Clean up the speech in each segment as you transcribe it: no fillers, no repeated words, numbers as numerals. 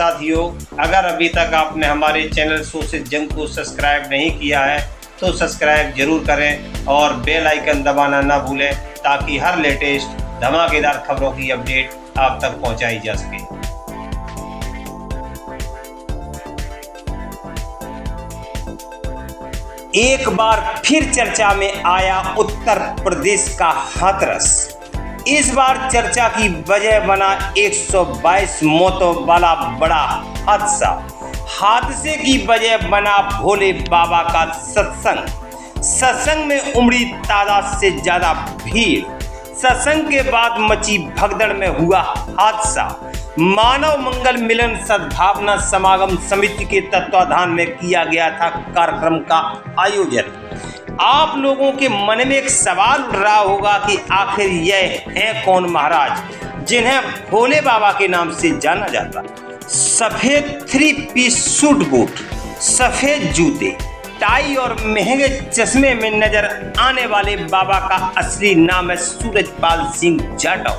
साथियों, अगर अभी तक आपने हमारे चैनल सोशल जंग को सब्सक्राइब नहीं किया है तो सब्सक्राइब जरूर करें और बेल आइकन दबाना ना भूलें ताकि हर लेटेस्ट धमाकेदार खबरों की अपडेट आप तक पहुंचाई जा सके। एक बार फिर चर्चा में आया उत्तर प्रदेश का हाथरस। इस बार चर्चा की वजह बना 122 मौतों वाला बड़ा हादसा। हादसे की वजह बना भोले बाबा का सत्संग में उमड़ी तादाद से ज्यादा भीड़। सत्संग के बाद मची भगदड़ में हुआ हादसा। मानव मंगल मिलन सद्भावना समागम समिति के तत्वाधान में किया गया था कार्यक्रम का आयोजन। आप लोगों के मन में एक सवाल उठ रहा होगा कि आखिर यह है कौन महाराज जिन्हें भोले बाबा के नाम से जाना जाता। सफेद 3 पीस सूट बूट, सफेद जूते, टाई और महंगे चश्मे में नजर आने वाले बाबा का असली नाम है सूरजपाल सिंह जाटव।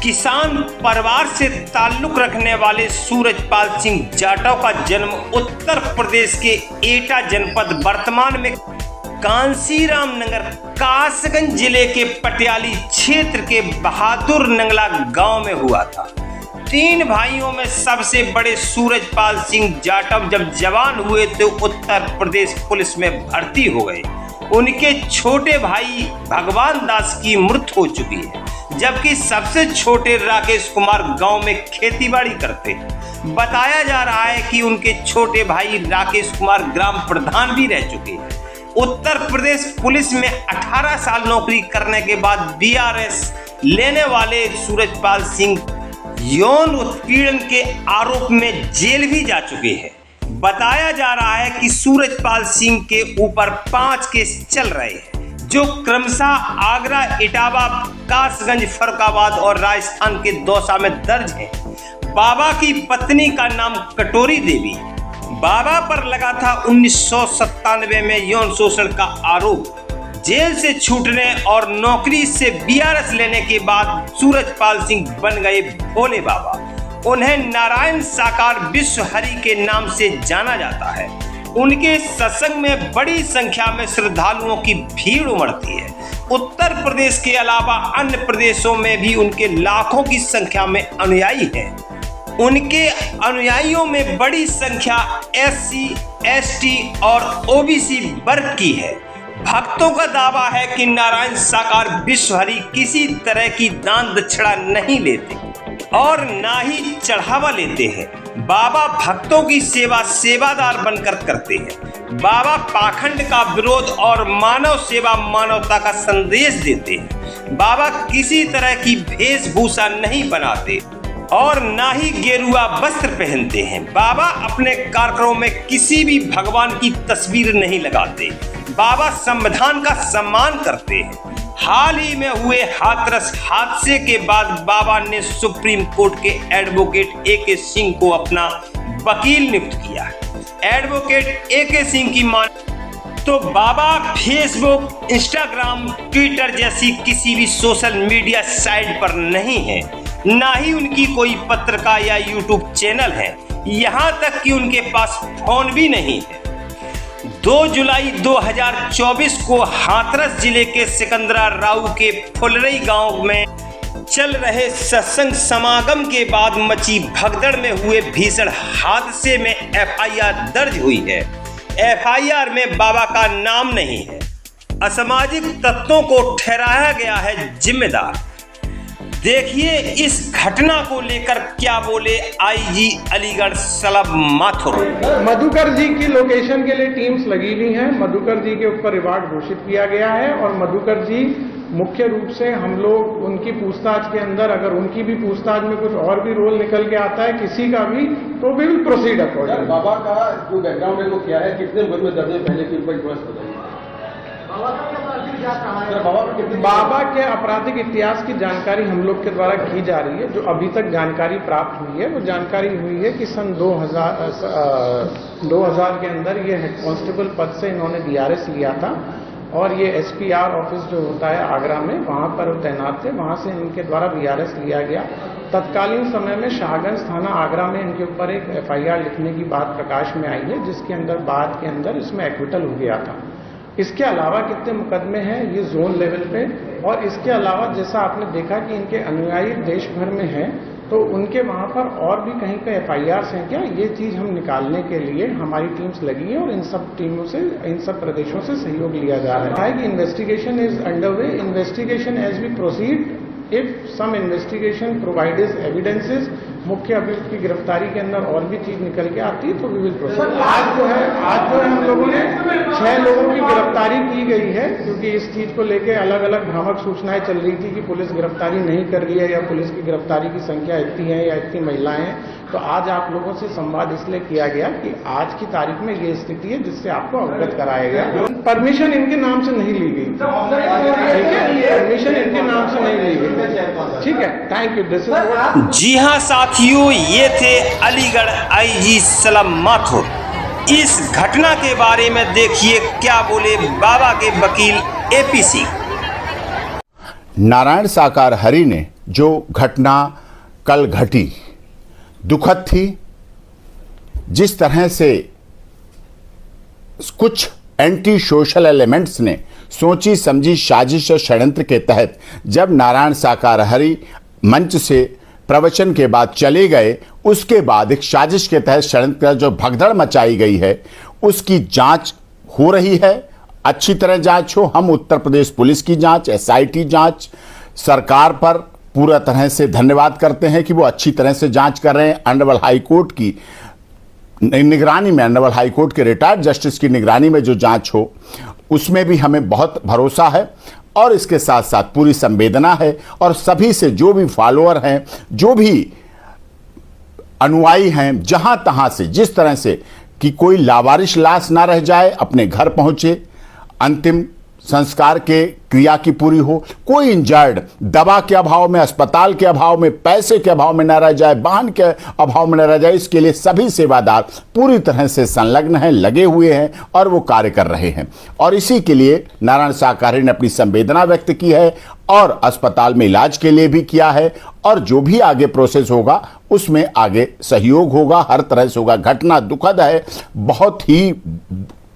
किसान परिवार से ताल्लुक रखने वाले सूरजपाल सिंह जाटव का जन्म उत्तर प्रदेश के एटा जनपद वर्तमान में कांसीराम नगर कासगंज जिले के पटियाली क्षेत्र के बहादुर नंगला गांव में हुआ था। 3 भाइयों में सबसे बड़े सूरजपाल सिंह जाटव जब जवान हुए तो उत्तर प्रदेश पुलिस में भर्ती हो गए। उनके छोटे भाई भगवान दास की मृत्यु हो चुकी है, जबकि सबसे छोटे राकेश कुमार गांव में खेतीबाड़ी करते हैं। बताया जा रहा है कि उनके छोटे भाई राकेश कुमार ग्राम प्रधान भी रह चुके हैं। उत्तर प्रदेश पुलिस में 18 साल नौकरी करने के बाद बीआरएस लेने वाले सूरजपाल सिंह यौन उत्पीड़न के आरोप में जेल भी जा चुके हैं। बताया जा रहा है कि सूरजपाल सिंह के ऊपर 5 केस चल रहे हैं, जो क्रमशः आगरा, इटावा, कासगंज, फर्रुखाबाद और राजस्थान के दौसा में दर्ज है। बाबा की पत्नी का नाम कटोरी देवी। बाबा पर लगा था 1997 में यौन शोषण का आरोप। जेल से छूटने और नौकरी से बीआरएस लेने के बाद सूरजपाल सिंह बन गए भोले बाबा। उन्हें नारायण साकार विश्व हरि के नाम से जाना जाता है। उनके सत्संग में बड़ी संख्या में श्रद्धालुओं की भीड़ उमड़ती है। उत्तर प्रदेश के अलावा अन्य प्रदेशों में भी उनके लाखों की संख्या में अनुयायी हैं। उनके अनुयायियों में बड़ी संख्या SC, ST और OBC वर्ग की है। भक्तों का दावा है कि नारायण साकार विश्व हरि किसी तरह की दान दक्षिणा नहीं लेते और ना ही चढ़ावा लेते हैं। बाबा भक्तों की सेवा सेवादार बनकर करते हैं। बाबा पाखंड का विरोध और मानव सेवा मानवता का संदेश देते हैं। बाबा किसी तरह की वेशभूषा नहीं बनाते और ना ही गेरुआ वस्त्र पहनते हैं। बाबा अपने कार्यक्रमों में किसी भी भगवान की तस्वीर नहीं लगाते। बाबा संविधान का सम्मान करते हैं। हाल ही में हुए हाथरस हादसे के बाद बाबा ने सुप्रीम कोर्ट के एडवोकेट AK सिंह को अपना वकील नियुक्त किया। एडवोकेट AK सिंह की मान तो बाबा फेसबुक, इंस्टाग्राम, ट्विटर जैसी किसी भी सोशल मीडिया साइट पर नहीं है। ना ही उनकी कोई पत्रिका या यूट्यूब चैनल है। यहाँ तक कि उनके पास फोन भी नहीं है। 2 जुलाई 2024 को हाथरस जिले के सिकंदरा राव के फुलरई गांव में चल रहे सत्संग समागम के बाद मची भगदड़ में हुए भीषण हादसे में FIR दर्ज हुई है। FIR में बाबा का नाम नहीं है। असामाजिक तत्वों को ठहराया गया है जिम्मेदार। देखिए इस घटना को लेकर क्या बोले IG अलीगढ़ सलब माथुर। मधुकर जी की लोकेशन के लिए टीम्स लगी हुई हैं। मधुकर जी के ऊपर रिवार्ड घोषित किया गया है और मधुकर जी मुख्य रूप से हम लोग उनकी पूछताछ के अंदर, अगर उनकी भी पूछताछ में कुछ और भी रोल निकल के आता है किसी का भी, तो वी विल प्रोसीड अकॉर्डिंग। बाबा का जो बैकग्राउंड है वो क्या है, कितने वर्ग में दर्ज है, पहले की ऊपर बताइए। बाबा के आपराधिक इतिहास की जानकारी हम लोग के द्वारा की जा रही है। जो अभी तक जानकारी प्राप्त हुई है वो जानकारी हुई है कि सन 2000 के अंदर ये हेड कांस्टेबल पद से इन्होंने DRS लिया था और ये SPR ऑफिस जो होता है आगरा में, वहाँ पर तैनात थे। वहाँ से इनके द्वारा VRS लिया गया। तत्कालीन समय में शाहगंज थाना आगरा में इनके ऊपर एक FIR लिखने की बात प्रकाश में आई है, जिसके अंदर बाद के अंदर इसमें एक्विटल हो गया था। इसके अलावा कितने मुकदमे हैं ये जोन लेवल पे, और इसके अलावा जैसा आपने देखा कि इनके अनुयायी देश भर में हैं, तो उनके वहाँ पर और भी कहीं पे FIRs हैं क्या, ये चीज़ हम निकालने के लिए हमारी टीम्स लगी हैं और इन सब टीमों से, इन सब प्रदेशों से सहयोग लिया जा रहा है कि investigation is underway. Investigation as we proceed, if some investigation provides evidences, मुख्य अभियुक्त की गिरफ्तारी के अंदर और भी चीज निकल के आती है तो वी विल प्रोसीड। आज जो है हम लोगों ने 6 लोगों की गिरफ्तारी की गई है, क्योंकि इस चीज को लेके अलग अलग भ्रामक सूचनाएं चल रही थी कि पुलिस गिरफ्तारी नहीं कर रही है या पुलिस की गिरफ्तारी की संख्या इतनी है या इतनी महिलाएं हैं। तो आज आप लोगों से संवाद इसलिए किया गया कि आज की तारीख में ये स्थिति है, जिससे आपको अवगत कराया गया। परमिशन इनके नाम से नहीं ली गई, ठीक है, परमिशन इनके नाम से नहीं ली गई, ठीक है, थैंक यू। दिस इज जी हाँ साथियों, ये थे अलीगढ़ IG सलाम माथुर। इस घटना के बारे में देखिए क्या बोले बाबा के वकील AP सिंह। नारायण साकार हरि ने जो घटना कल घटी दुखद थी। जिस तरह से कुछ एंटी सोशल एलिमेंट्स ने सोची समझी साजिश और षड्यंत्र के तहत जब नारायण साकार हरि मंच से प्रवचन के बाद चले गए, उसके बाद एक साजिश के तहत षड्यंत्र जो भगदड़ मचाई गई है उसकी जांच हो रही है। अच्छी तरह जांच हो। हम उत्तर प्रदेश पुलिस की जांच, SIT जांच, सरकार पर पूरा तरह से धन्यवाद करते हैं कि वो अच्छी तरह से जांच कर रहे हैं। ऑनरेबल हाई कोर्ट की निगरानी में, ऑनरेबल हाई कोर्ट के रिटायर्ड जस्टिस की निगरानी में जो जांच हो उसमें भी हमें बहुत भरोसा है और इसके साथ साथ पूरी संवेदना है। और सभी से जो भी फॉलोअर हैं, जो भी अनुयायी हैं, जहां तहां से जिस तरह से कि कोई लावारिश लाश ना रह जाए, अपने घर पहुंचे, अंतिम संस्कार के क्रिया की पूरी हो, कोई इंजर्ड दवा के अभाव में, अस्पताल के अभाव में, पैसे के अभाव में न रह जाए, वाहन के अभाव में न रह जाए, इसके लिए सभी सेवादार पूरी तरह से संलग्न हैं, लगे हुए हैं और वो कार्य कर रहे हैं। और इसी के लिए नारायण साकारी ने अपनी संवेदना व्यक्त की है और अस्पताल में इलाज के लिए भी किया है। और जो भी आगे प्रोसेस होगा उसमें आगे सहयोग होगा, हर तरह से होगा। घटना दुखद है,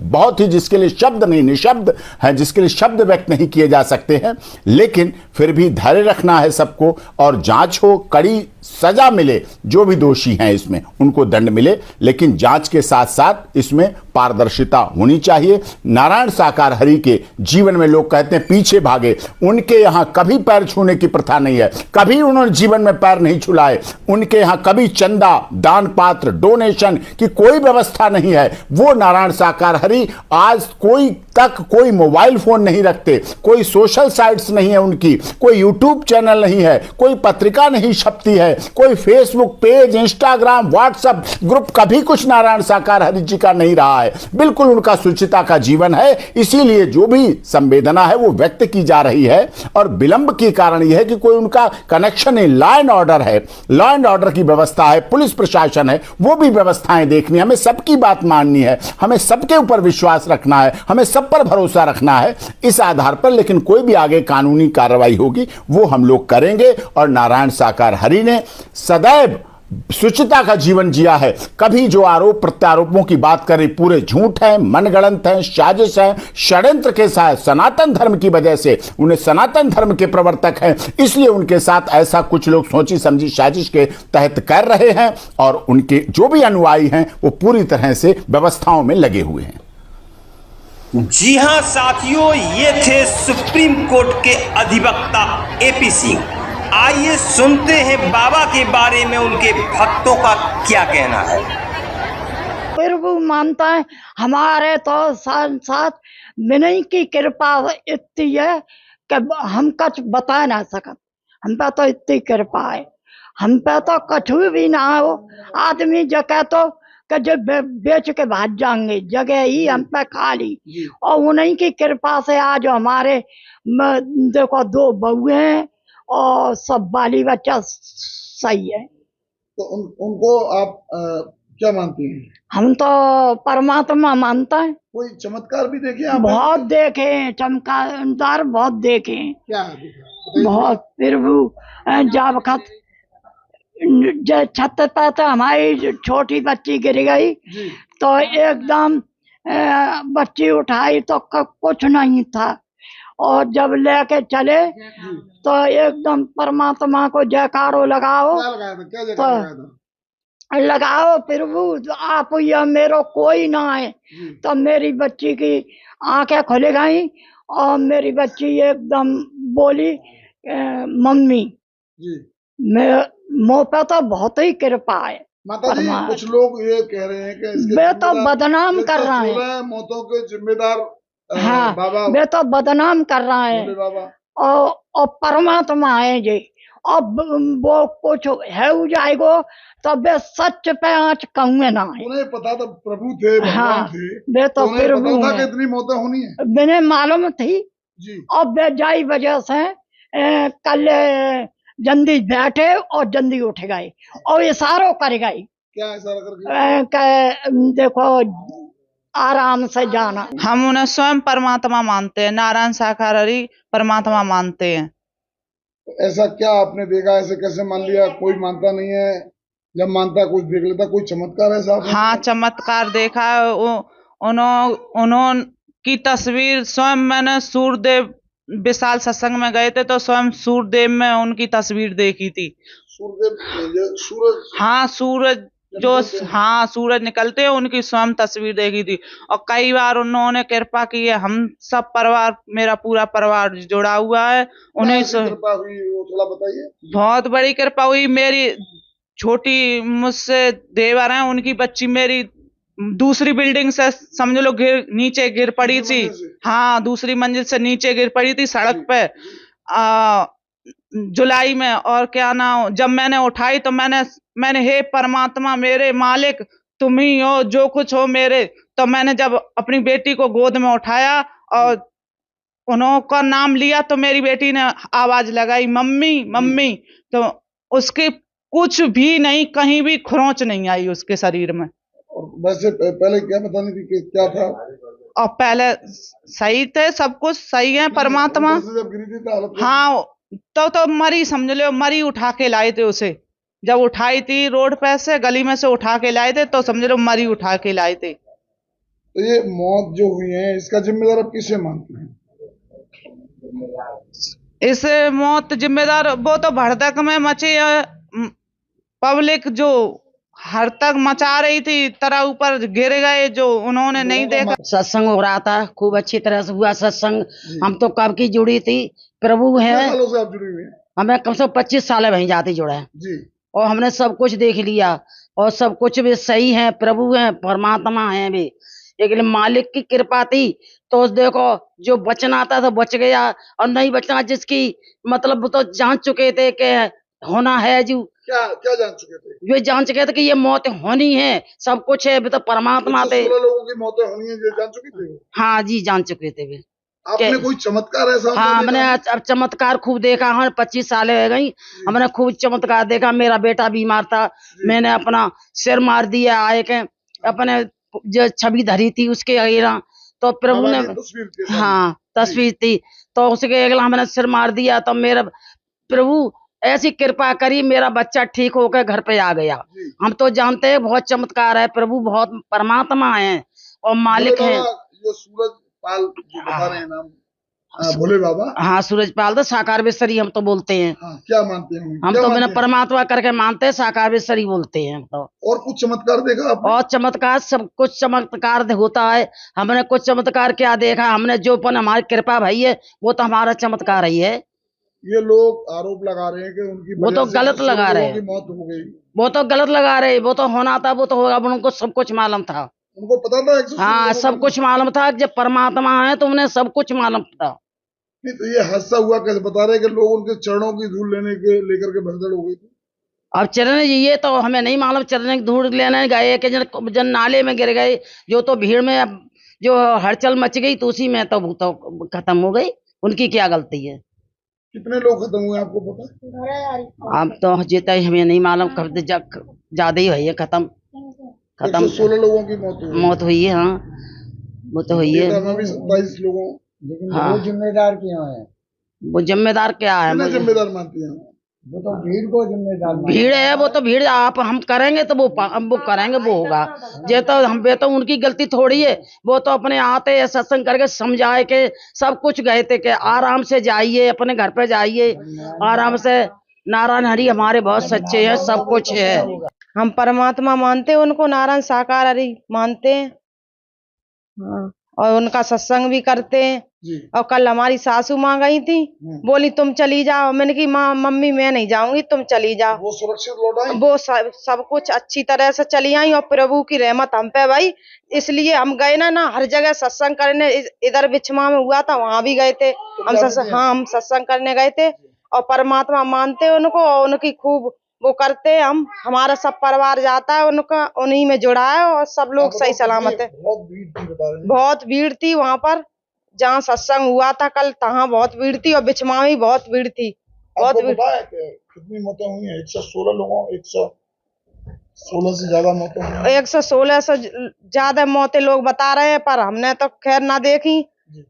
बहुत ही जिसके लिए शब्द नहीं, निशब्द है, जिसके लिए शब्द व्यक्त नहीं किए जा सकते हैं। लेकिन फिर भी धैर्य रखना है सबको और जांच हो, कड़ी सजा मिले, जो भी दोषी हैं इसमें उनको दंड मिले, लेकिन जांच के साथ साथ इसमें पारदर्शिता होनी चाहिए। नारायण साकार हरि के जीवन में लोग कहते हैं पीछे भागे, उनके यहां कभी पैर छूने की प्रथा नहीं है, कभी उन्होंने जीवन में पैर नहीं छुलाए, उनके यहां कभी चंदा, दान पात्र, डोनेशन की कोई व्यवस्था नहीं है। वो नारायण साकार हरि आज कोई मोबाइल फोन नहीं रखते, कोई सोशल साइट्स नहीं है उनकी, कोई यूट्यूब चैनल नहीं है, कोई पत्रिका नहीं छपती है, कोई Facebook page, Instagram, WhatsApp group, कभी कुछ नारायण साकार हरि जी का नहीं रहा है। बिल्कुल उनका सुचिता का जीवन है। इसीलिए जो भी संवेदना है वो व्यक्त की जा रही है। और विलंब के कारण यह है कि कोई उनका कनेक्शन है, लॉ एंड ऑर्डर है, लॉ एंड ऑर्डर की व्यवस्था है, पुलिस प्रशासन है, वो भी व्यवस्थाएं देखनी, हमें सबकी बात माननी है, हमें सबके ऊपर विश्वास रखना है, हमें सब पर भरोसा रखना है इस आधार पर। लेकिन कोई भी आगे कानूनी कार्रवाई होगी वो हम लोग करेंगे। और नारायण साकार हरि ने सदैव शुचिता का जीवन जिया है। कभी जो आरोप प्रत्यारोपों की बात करें पूरे झूठ है, मनगढ़ंत है, साजिश है, षड्यंत्र के साथ सनातन धर्म की वजह से, उन्हें सनातन धर्म के प्रवर्तक हैं इसलिए उनके साथ ऐसा कुछ लोग सोची समझी साजिश के तहत कर रहे हैं। और उनके जो भी अनुयायी हैं वो पूरी तरह से व्यवस्थाओं में लगे हुए हैं। जी हां साथियों, ये थे सुप्रीम कोर्ट के अधिवक्ता AP सिंह। आइए सुनते हैं बाबा के बारे में उनके भक्तों का क्या कहना है। फिर वो मानता है हमारे तो साथ विनय की कृपा इतनी है कि हम कुछ बता ना सकत। हम पे तो इतनी कृपा है, हम पे तो कछु भी ना हो। आदमी जगह तो जो बेच के भाग जाएंगे, जगह ही हम पे खाली। और उन्हीं की कृपा से आज हमारे देखो 2 बहुएं हैं और सब बाली बच्चा सही है। तो उनको आप क्या मानती हैं? हम तो परमात्मा मानता है। कोई चमत्कार भी देखे आप? बहुत देखे हैं, चमत्कार बहुत देखे हैं। क्या देखा? बताइए। बहुत प्रभु जब छत पे तो हमारी छोटी बच्ची गिर गई जी तो एकदम बच्ची उठाई तो कुछ नहीं था, और जब लेके चले तो एकदम परमात्मा को जयकारो लगाओ, क्या लगाया था? क्या जगह लगाया था? लगाओ प्रभु आप या मेरो कोई ना है। तो मेरी बच्ची की आंखें खुल गई और मेरी बच्ची एकदम बोली मम्मी। जी मुँह पे तो बहुत ही कृपा है। माता जी, कुछ लोग ये कह रहे हैं कि इसके वे तो जिम्मेदार बदनाम कर रहा है। 16 मौतों के जिम्मेदार हाँ, बाबा वे तो बदनाम कर रहा है भोले बाबा। और परमात्मा है जी। अब वो कुछ है हो जाएगो तो वे सच पे आँच कहूँगे ना है। उन्हें पता था प्रभु थे, भगवान हाँ, थे, वे तो उन्हें प्रभु पता था कि हैं। इतनी मौतें होनी है। मैंने मालूम थी जी और वे जाई वजह से कल जल्दी बैठे और जल्दी उठ गए और इशारों कर गए क्या इशारा करके? देखो आराम से जाना। हम उन्हें स्वयं परमात्मा मानते हैं, नारायण साकारहरि परमात्मा मानते हैं। ऐसा क्या आपने देखा? ऐसे कैसे मान लिया? कोई मानता नहीं है, जब मानता कुछ देख लेता। कोई चमत्कार ऐसा आपने? हाँ, चमत्कार देखा है। उन्होंने की तस्वीर स्वयं मैंने सूर्यदेव विशाल सत्संग में गए थे तो स्वयं सूर्यदेव में उनकी तस्वीर देखी थी। सूर्यदेव, सूरज? हाँ, सूरज जो हाँ सूरज निकलते हैं उनकी स्वयं तस्वीर देखी थी। और कई बार उन्होंने कृपा की है। हम सब परिवार, मेरा पूरा परिवार जुड़ा हुआ है उन्हीं से। कृपा हुई वो थोड़ा बताइए। बहुत बड़ी कृपा हुई। मेरी छोटी मुझसे देवर हैं, उनकी बच्ची मेरी दूसरी बिल्डिंग से समझ लो नीचे गिर पड़ी थी। हाँ, दूसरी मंजिल से नीचे गिर पड़ी थी सड़क पे जुलाई में। और क्या नाम, जब मैंने उठाई तो मैंने हे परमात्मा मेरे मालिक तुम ही हो, जो कुछ हो मेरे। तो मैंने जब अपनी बेटी को गोद में उठाया और उनका नाम लिया तो मेरी बेटी ने आवाज लगाई मम्मी मम्मी। तो उसके कुछ भी नहीं, कहीं भी खरोंच नहीं आई उसके शरीर में। और वैसे पहले क्या बतानी थी कि क्या था? और पहले सही थे, सब कुछ सही है परमात्मा। जब गिरी थी तो हालत हाँ, तो मरी समझ लो, मरी उठा के लाए थे उसे। जब उठाई थी रोड पे से, गली में से उठा के लाए थे तो समझ लो मरी उठा के लाए थे। तो ये मौत जो हुई है इसका जिम्मेदार आप किसे मानते हैं? इस मौत जिम्मेदार वो तो भड़दक में मची पब्लिक जो हर तक मचा रही थी, तरह ऊपर गिर गए जो उन्होंने नहीं देखा। सत्संग हो रहा था, खूब अच्छी तरह से हुआ सत्संग। हम तो कब की जुड़ी थी, प्रभु है। कितने सालों से आप जुड़ी हुई हैं? हमें कम से कम 25 साल वहीं जाते जुड़ा है जी। और हमने सब कुछ देख लिया और सब कुछ भी सही है। प्रभु है, परमात्मा है भी, लेकिन मालिक की कृपा थी तो देखो जो बचना था तो बच गया, और नहीं बचना जिसकी मतलब वो तो जान चुके थे कि होना है। जो क्या जान चुके थे? जो जान चुके थे कि ये मौत होनी है, सब कुछ है, तो परमात्मा थे। 16 लोगों की मौतें होनी है, ये जान चुके थे? हाँ जी, जान चुके थे भी। आपने कोई चमत्कार ऐसा? हाँ, हमने अब चमत्कार खूब देखा है। 25 साल हो गई, हमने खूब चमत्कार देखा। मेरा बेटा बीमार था, मैंने अपना सिर मार दिया आए के, अपने जो छवि धरी थी उसके अगेला तो प्रभु ने, हाँ तस्वीर थी तो उसके अगला हमने सिर मार दिया तो मेरा प्रभु ऐसी कृपा करी, मेरा बच्चा ठीक होकर घर पे आ गया। हम तो जानते हैं बहुत चमत्कार है, प्रभु बहुत परमात्मा है और मालिक है। जो सूरज पाल जो बता रहे हैं नाम, भोले बाबा। हाँ, सूरज पाल तो साकारवेश्वरी हम तो बोलते हैं। हाँ, क्या मानते हैं? हम तो मैंने परमात्मा करके मानते हैं, साकारवेश्वरी बोलते हैं हम तो। और कुछ चमत्कार देखा आपने? और चमत्कार, सब कुछ चमत्कार होता है। हमने कुछ चमत्कार क्या देखा, हमने जो पन हमारी कृपा भाई है वो तो हमारा चमत्कार ही है। ये लोग आरोप लगा रहे हैं कि उनकी वो तो गलत लगा रहे हैं, मौत हो गई। वो तो गलत लगा रहे, वो तो होना था वो तो होगा, उनको सब कुछ मालूम था। उनको पता था? हाँ, सब कुछ मालूम था। जब परमात्मा है तो उन्हें सब कुछ मालूम था। नहीं तो ये हादसा हुआ कैसे? बता रहे कि लोग उनके चरणों की धूल लेकर के भगदड़ हो गई थी। अब चरण ये तो हमें नहीं मालूम, चरण की धूल लेने गए कि जन नाले में गिर गए, जो तो भीड़ में अब जो हलचल मच गई तो उसी में तो खत्म हो गई। उनकी क्या गलती है? कितने लोग खत्म हुए आपको पता? अब तो जीता ही हमें नहीं मालूम, कब ज्यादा ही हुई है खत्म। खत्म 116 लोगों की मौत हुई। मौत हुई है। हाँ, वो तो हुई है। डेटा में भी 27 लोगों। लेकिन हाँ। वो जिम्मेदार क्यों है? वो जिम्मेदार क्या है? किन्हें जिम्मेदार मानती हैं? वो तो भीड़ को जिम्मेदार भीड़ है, वो तो भीड़ आप हम करेंगे तो वो करेंगे, वो होगा। ये तो हम तो उनकी गलती थोड़ी है। वो तो अपने आते हैं सत्संग करके समझाए के सब कुछ गए थे कि आराम से जाइए, अपने घर पे जाइए आराम से। नारायण हरि हमारे बहुत सच्चे हैं, सब कुछ है। हम परमात्मा मानते हैं उनको, नारायण साकार हरि मानते हैं। हाँ, और उनका सत्संग भी करते हैं। जी। और कल हमारी सासू माँ गई थी, बोली तुम चली जाओ। मैंने की माँ मम्मी मैं नहीं जाऊंगी, तुम चली जाओ। वो सुरक्षित लौट आई? वो सब कुछ अच्छी तरह से चली आई और प्रभु की रहमत हम पे भाई। इसलिए हम गए ना हर जगह सत्संग करने। इधर बिछमा में हुआ था, वहां भी गए थे हम हम सत्संग करने गए थे। और परमात्मा मानते हैं उनको और उनकी खूब वो करते हैं। हम हमारा सब परिवार जाता है उनका, उन्हीं में जुड़ा है और सब लोग सही सलामत है। बहुत भीड़ थी बता रहे हैं। बहुत भीड़ थी वहां पर, जहाँ सत्संग हुआ था कल, तहाँ बहुत भीड़ थी। और बिछमा में बहुत भीड़ थी, बहुत आपको भीड़। पता है कि कितनी मौतें हुई हैं? 116 लोगों, 116 से ज्यादा मौतें हुई हैं। 116 से ज्यादा मौतें लोग बता रहे हैं, पर हमने तो खैर ना देखी।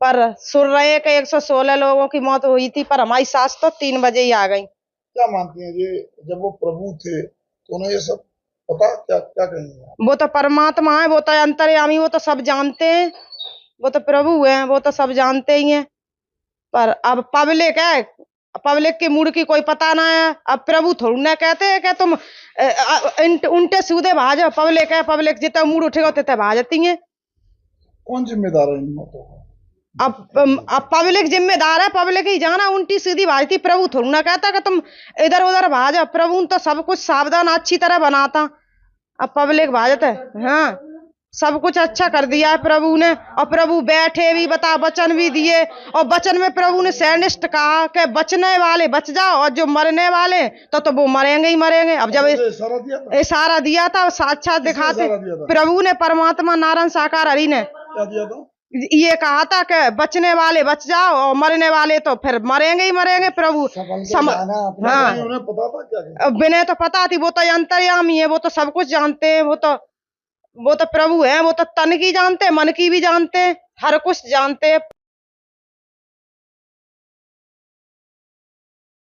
पर सुन रहे हैं कि 116 लोगों की मौत हुई थी। पर हमारी सास तो 3 बजे ही आ गई। क्या मानती हैं ये, जब वो प्रभु थे तो उन्हें ये सब पता? क्या क्या कहेंगे? वो तो परमात्मा है, वो तो अंतर्यामी, वो तो सब जानते हैं। वो तो प्रभु है, वो तो सब जानते ही हैं। पर अब पब्लिक है, पब्लिक के मूड की कोई पता ना है। अब प्रभु थोड़ी ना कहते हैं कि तुम उल्टे सीधे भाजो। पब्लिक है, पब्लिक जितना मूड उठेगा उतने भाजती है। कौन जिम्मेदार है इन मौतों का? अब पब्लिक जिम्मेदार है, पब्लिक ही जाना उल्टी सीधी भाजती। प्रभु थोड़ी ना कहता कि तुम इधर उधर भाजो। प्रभु तो सब कुछ सावधान अच्छी तरह बनाता। अब पब्लिक भाजत है। हाँ, सब कुछ अच्छा कर दिया है प्रभु ने। और प्रभु बैठे भी बता, वचन भी दिए। और वचन में प्रभु ने सैनिष्ठ कहा कि बचने वाले बच जाओ और जो मरने वाले तो वो मरेंगे ही मरेंगे। अब जब इशारा दिया था, साक्षात दिखाते प्रभु ने, परमात्मा नारायण साकार हरि ने क्या दिया था? ये कहा था कि बचने वाले बच जाओ और मरने वाले तो फिर मरेंगे ही मरेंगे। प्रभु हाँ, उन्हें पता था क्या? बिना तो पता थी। वो तो अंतर्यामी है, वो तो सब कुछ जानते हैं। वो तो प्रभु है, वो तो तन की जानते हैं, मन की भी जानते हैं, हर कुछ जानते हैं।